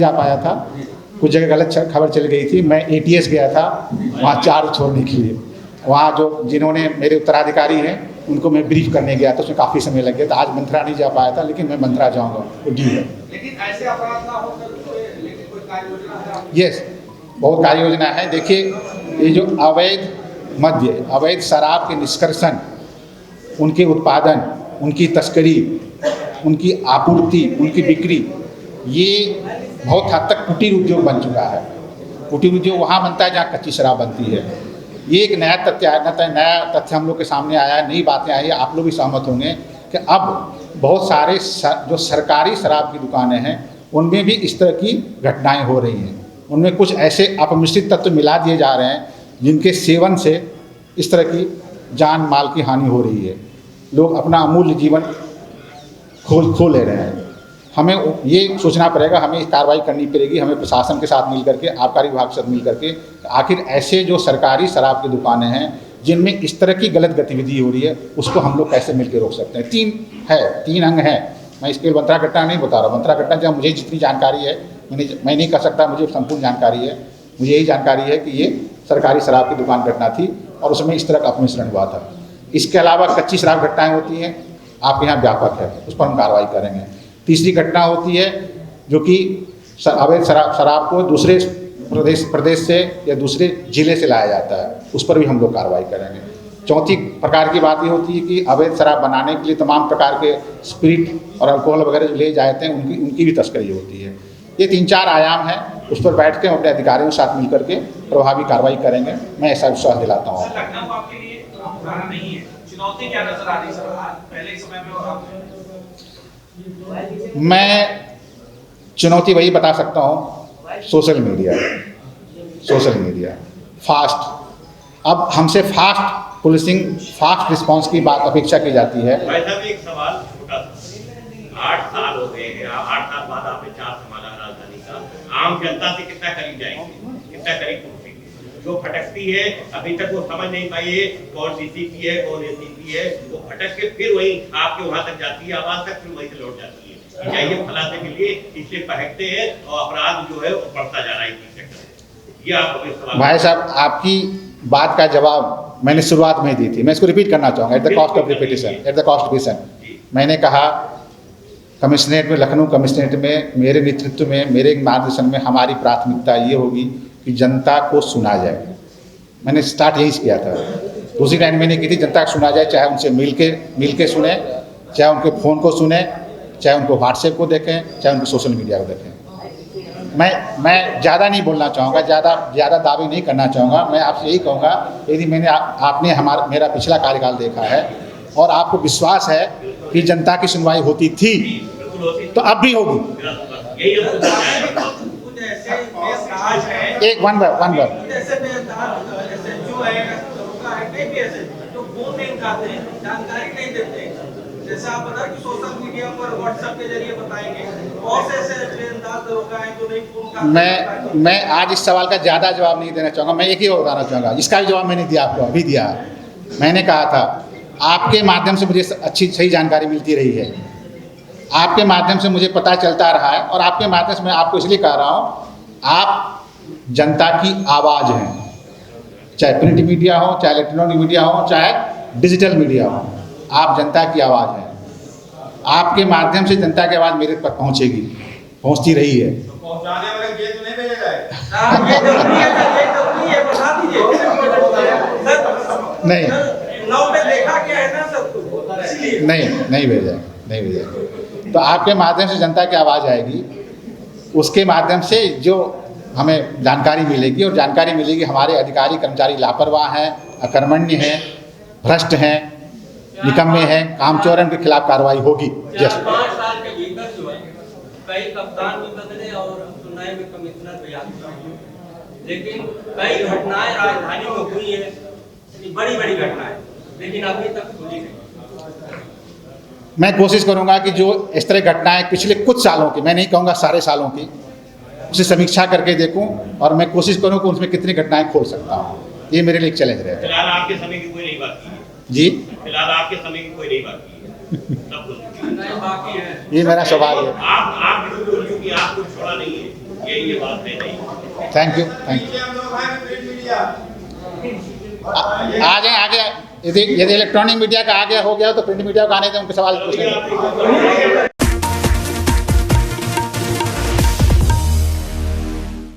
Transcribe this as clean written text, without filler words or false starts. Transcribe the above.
जा पाया था, कुछ जगह गलत खबर चल गई थी। मैं ATS गया था वहाँ चार्ज छोड़ने के लिए। वहाँ जो जिन्होंने मेरे उत्तराधिकारी हैं उनको मैं ब्रीफ करने गया था, उसमें काफ़ी समय लग गया था। आज मंत्रा नहीं जा पाया था, लेकिन मैं मंत्रा जाऊँगा, वो डील है। लेकिन ऐसे अपराध ना हो सर, लेकिन कोई कार्य योजना है? यस, बहुत कार्य योजना है। देखिए, ये जो अवैध मद्य, अवैध शराब के निष्कर्षण, उनके उत्पादन, उनकी तस्करी, उनकी आपूर्ति, उनकी बिक्री, ये बहुत हद तक कुटीर उद्योग बन चुका है। कुटीर उद्योग वहाँ बनता है जहाँ कच्ची शराब बनती है। ये एक नया तथ्य हम लोग के सामने आया है, नई बातें आई है। आप लोग भी सहमत होंगे कि अब बहुत सारे जो सरकारी शराब की दुकानें हैं उनमें भी इस तरह की घटनाएं हो रही हैं। उनमें कुछ ऐसे अपमिश्रित तत्व मिला दिए जा रहे हैं जिनके सेवन से इस तरह की जान माल की हानि हो रही है। लोग अपना अमूल्य जीवन खो ले रहे हैं। हमें ये सोचना पड़ेगा, हमें कार्रवाई करनी पड़ेगी, हमें प्रशासन के साथ मिल करके, आबकारी विभाग के साथ मिल करके, आखिर ऐसे जो सरकारी शराब की दुकानें हैं जिनमें इस तरह की गलत गतिविधि हो रही है, उसको हम लोग कैसे मिलकर रोक सकते हैं। तीन अंग हैं। मैं इसके मंत्रा घटना नहीं बता रहा। मंत्रा घटना जब मुझे जितनी जानकारी है, मैं नहीं कह सकता मुझे संपूर्ण जानकारी है। मुझे यही जानकारी है कि ये सरकारी शराब की दुकान घटना थी और उसमें इस तरह का अपमिश्रण हुआ था। इसके अलावा कच्ची शराब घटनाएँ होती हैं, आपके यहाँ व्यापक है, उस पर हम कार्रवाई करेंगे। तीसरी घटना होती है जो कि अवैध शराब को दूसरे प्रदेश से या दूसरे जिले से लाया जाता है, उस पर भी हम लोग कार्रवाई करेंगे। चौथी प्रकार की बात ये होती है कि अवैध शराब बनाने के लिए तमाम प्रकार के स्पिरिट और अल्कोहल वगैरह जो ले जाते हैं उनकी भी तस्करी होती है। ये 3-4 आयाम हैं, उस पर बैठ के हम अपने अधिकारियों के साथ मिल करके प्रभावी कार्रवाई करेंगे। मैं ऐसा विश्वास दिलाता हूँ। चुनौती क्या नजर आ रही है पहले समय में? मैं चुनौती वही बता सकता हूँ, सोशल मीडिया फास्ट। अब हमसे फास्ट पुलिसिंग, फास्ट रिस्पांस की बात अपेक्षा की जाती है। भाई साहब, एक सवाल छोटा सा। 8 साल हो गए हैं, 8 साल बाद आपने चार्ज संभाला राजधानी का। आम जनता से कितना करीब जाएंगे, कितना करीब पहुंचेंगे? जो भटकती है, अभी तक वो समझ नहीं पाई है कौन CCP है, कौन ACP है। वो भटक के फिर वही आपके वहां तक जाती है, आवाज तक फिर वहीं से लौट जाती है। चाहिए फैलाने के लिए इसलिए बहकते हैं और अपराध जो है वो बढ़ता जा रहा है। ये आप भाई साहब, आपकी बात का जवाब मैंने शुरुआत में दी थी, मैं इसको रिपीट करना चाहूँगा at the cost of repetition. मैंने कहा कमिश्नरेट में, लखनऊ कमिश्नरेट में मेरे नेतृत्व में, मेरे मार्गदर्शन में हमारी प्राथमिकता ये होगी कि जनता को सुना जाए। मैंने स्टार्ट यही किया था। दूसरी लाइन मैंने की थी जनता को सुना जाए, चाहे उनसे मिल के सुने, चाहे उनके फ़ोन को सुने, चाहे उनको व्हाट्सएप को देखें, चाहे उनको सोशल मीडिया को देखें। मैं ज़्यादा नहीं बोलना चाहूँगा, ज़्यादा दावे नहीं करना चाहूँगा। मैं आपसे यही कहूँगा, यदि आपने मेरा पिछला कार्यकाल देखा है और आपको विश्वास है कि जनता की सुनवाई होती थी, तो अब भी होगी। एक वन बार जैसे आप बता कि सोशल मीडिया पर व्हाट्सएप के जरिए बताएंगे, बहुत से ऐसे बेअंदाज लोग हैं जो नहीं फोन करते। मैं आज इस सवाल का ज़्यादा जवाब नहीं देना चाहूँगा। मैं एक ही और बताना चाहूँगा, इसका भी जवाब मैंने दिया, आपको अभी दिया। मैंने कहा था आपके माध्यम से मुझे सही जानकारी मिलती रही है, आपके माध्यम से मुझे पता चलता रहा है, और आपके माध्यम से मैं आपको इसलिए कह रहा हूँ, आप जनता की आवाज़ हैं। चाहे प्रिंट मीडिया हो, चाहे इलेक्ट्रॉनिक मीडिया हो, चाहे डिजिटल मीडिया हो, आप जनता की आवाज़ हैं। आपके माध्यम से जनता की आवाज़ मेरे तक पहुंचेगी, पहुंचती रही है। तो पहुंचाने वाले जेल तो नहीं भेजा जाए? नहीं, देखा क्या है ना सब कुछ, नहीं भेजा। तो आपके माध्यम से जनता की आवाज़ आएगी, उसके माध्यम से जो हमें जानकारी मिलेगी, और जानकारी मिलेगी हमारे अधिकारी कर्मचारी लापरवाह हैं, अकर्मण्य हैं, भ्रष्ट हैं, निकम्मे हैं, कामचोरन के खिलाफ कार्रवाई होगी। 5 साल के भीतर जो है कई कप्तान भी बदले और सुनवाई में कमिश्नर भी आ गए, लेकिन कई घटनाएं राजधानी में हुई है, बड़ी घटनाएं, लेकिन अभी तक खुली नहीं। मैं कोशिश करूंगा कि जो इस तरह घटनाएं पिछले कुछ सालों की, मैं नहीं कहूँगा सारे सालों की, उसे समीक्षा करके देखूं और मैं कोशिश करूं कि उसमें कितनी घटनाएं खोल सकता हूं। ये मेरे लिए एक चैलेंज रहेगा। फिलहाल आपके समय की कोई नहीं बात की है जी, फिलहाल आपके समय की कोई नहीं बात की है, सब कुछ बाकी है। ये मेरा सौभाग्य है। आप कुछ छोड़ा नहीं है। ये बात है नहीं। Thank you. आ जाए आगे, यदि इलेक्ट्रॉनिक मीडिया का आ गया हो गया तो प्रिंट मीडिया को आने दें, उनके सवाल पूछें।